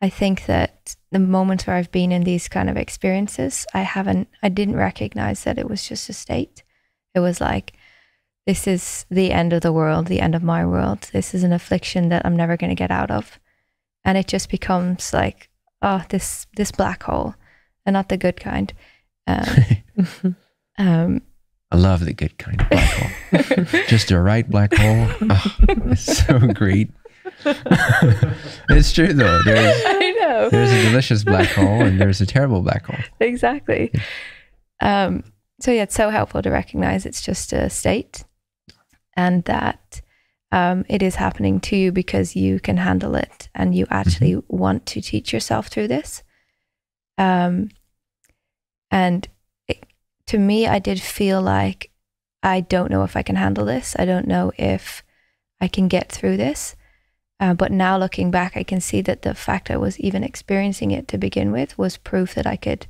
I think that the moments where I've been in these kind of experiences, I didn't recognize that it was just a state. It was like, this is the end of the world, the end of my world. This is an affliction that I'm never going to get out of. And it just becomes like, oh, this black hole, and not the good kind. I love the good kind of black hole. Just the right black hole. Oh, it's so great. It's true though. I know. There's a delicious black hole and there's a terrible black hole. Exactly. So yeah, it's so helpful to recognize it's just a state, and that it is happening to you because you can handle it and you actually want to teach yourself through this. And to me, I did feel like, I don't know if I can handle this. I don't know if I can get through this. But now looking back, I can see that the fact I was even experiencing it to begin with was proof that I could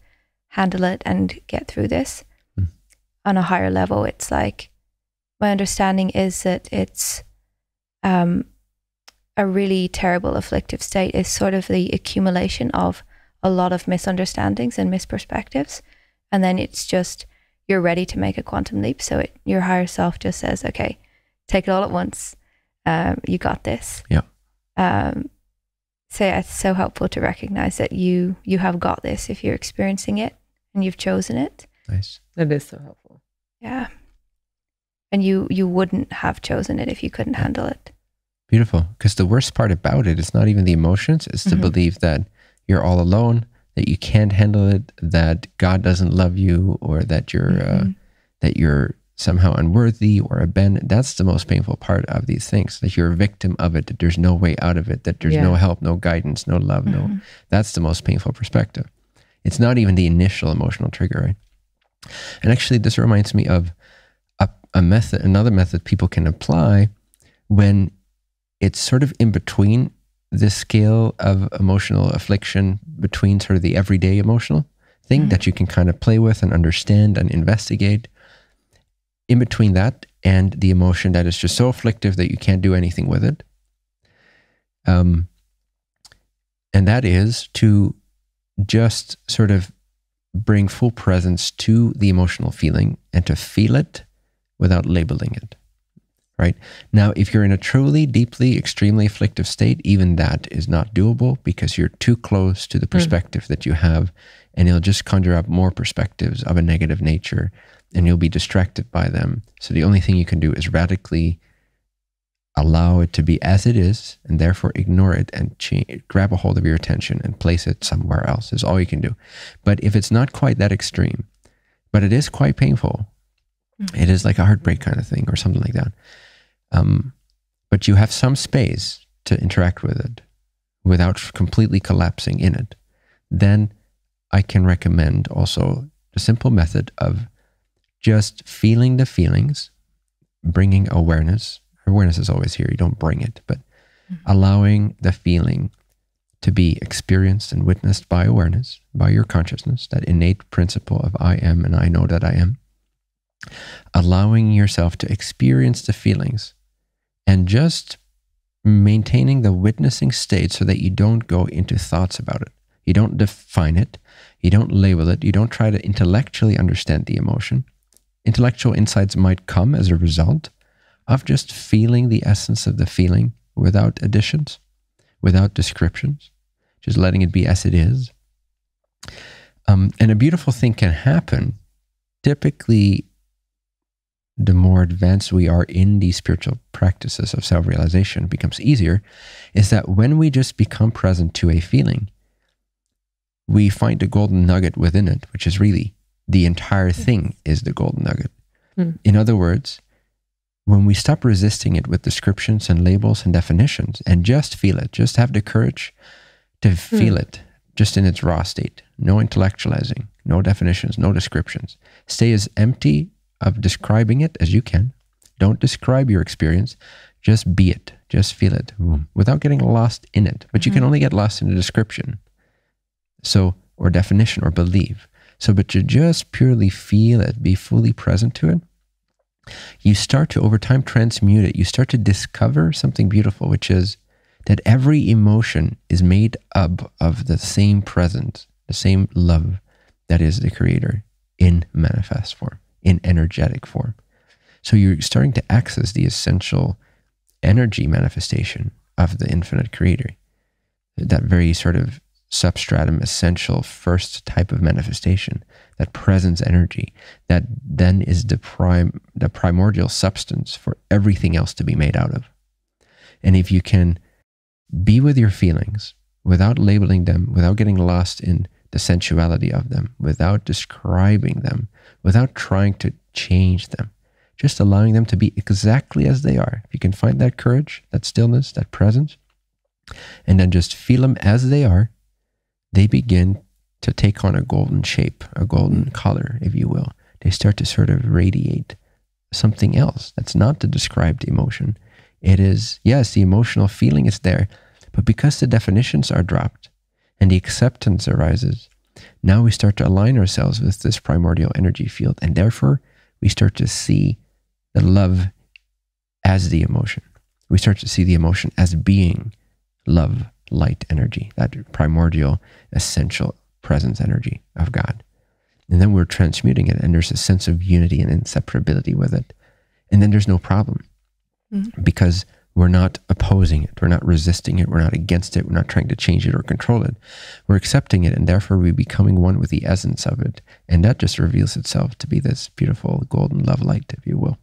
handle it and get through this. On a higher level, it's like, my understanding is that it's a really terrible afflictive state is sort of the accumulation of a lot of misunderstandings and misperspectives. And then it's just, you're ready to make a quantum leap. So your higher self just says, okay, take it all at once. You got this. Yeah. So yeah, it's so helpful to recognize that you have got this if you're experiencing it and you've chosen it. Nice. That is so helpful. Yeah. And you wouldn't have chosen it if you couldn't handle it. Beautiful. Because the worst part about it is not even the emotions. It's the belief that you're all alone, that you can't handle it, that God doesn't love you, or that you're somehow unworthy or abandoned. That's the most painful part of these things, that you're a victim of it, that there's no way out of it, that there's no help, no guidance, no love, that's the most painful perspective. It's not even the initial emotional trigger, right? And actually, this reminds me of another method people can apply when it's sort of in between this scale of emotional affliction, between sort of the everyday emotional thing that you can kind of play with and understand and investigate, in between that and the emotion that is just so afflictive that you can't do anything with it. And that is to just sort of bring full presence to the emotional feeling and to feel it without labeling it, right? Now, if you're in a truly, deeply, extremely afflictive state, even that is not doable because you're too close to the perspective that you have, and it'll just conjure up more perspectives of a negative nature, and you'll be distracted by them. So the only thing you can do is radically allow it to be as it is, and therefore ignore it and grab a hold of your attention and place it somewhere else is all you can do. But if it's not quite that extreme, but it is quite painful, it is like a heartbreak kind of thing or something like that. But you have some space to interact with it without completely collapsing in it. Then I can recommend also a simple method of just feeling the feelings, bringing awareness. Awareness is always here. You don't bring it, but allowing the feeling to be experienced and witnessed by awareness, by your consciousness, that innate principle of I am and I know that I am. Allowing yourself to experience the feelings and just maintaining the witnessing state so that you don't go into thoughts about it. You don't define it. You don't label it. You don't try to intellectually understand the emotion. Intellectual insights might come as a result of just feeling the essence of the feeling without additions, without descriptions, just letting it be as it is. And a beautiful thing can happen. Typically, the more advanced we are in these spiritual practices of self-realization, it becomes easier, is that when we just become present to a feeling, we find the golden nugget within it, which is really the entire thing is the golden nugget. In other words, when we stop resisting it with descriptions and labels and definitions and just feel it, just have the courage to feel it just in its raw state, no intellectualizing, no definitions, no descriptions. Stay as empty of describing it as you can. Don't describe your experience, just be it, just feel it without getting lost in it. But you can only get lost in the description, so, or definition or belief. So, but to just purely feel it, be fully present to it, you start to over time transmute it. You start to discover something beautiful, which is that every emotion is made up of the same presence, the same love that is the Creator in manifest form, in energetic form. So you're starting to access the essential energy manifestation of the infinite Creator, that very sort of substratum essential first type of manifestation, that presence energy that then is the primordial substance for everything else to be made out of. And if you can be with your feelings without labeling them, without getting lost in the sensuality of them, without describing them, without trying to change them, just allowing them to be exactly as they are. If you can find that courage, that stillness, that presence, and then just feel them as they are, they begin to take on a golden shape, a golden color, if you will. They start to sort of radiate something else that's not the described emotion. It is, yes, the emotional feeling is there, but because the definitions are dropped and the acceptance arises, now we start to align ourselves with this primordial energy field, and therefore we start to see the love as the emotion. We start to see the emotion as being love, light energy, that primordial, essential presence energy of God. And then we're transmuting it, and there's a sense of unity and inseparability with it. And then there's no problem because we're not opposing it. We're not resisting it. We're not against it. We're not trying to change it or control it. We're accepting it, and therefore we're becoming one with the essence of it. And that just reveals itself to be this beautiful golden love light, if you will.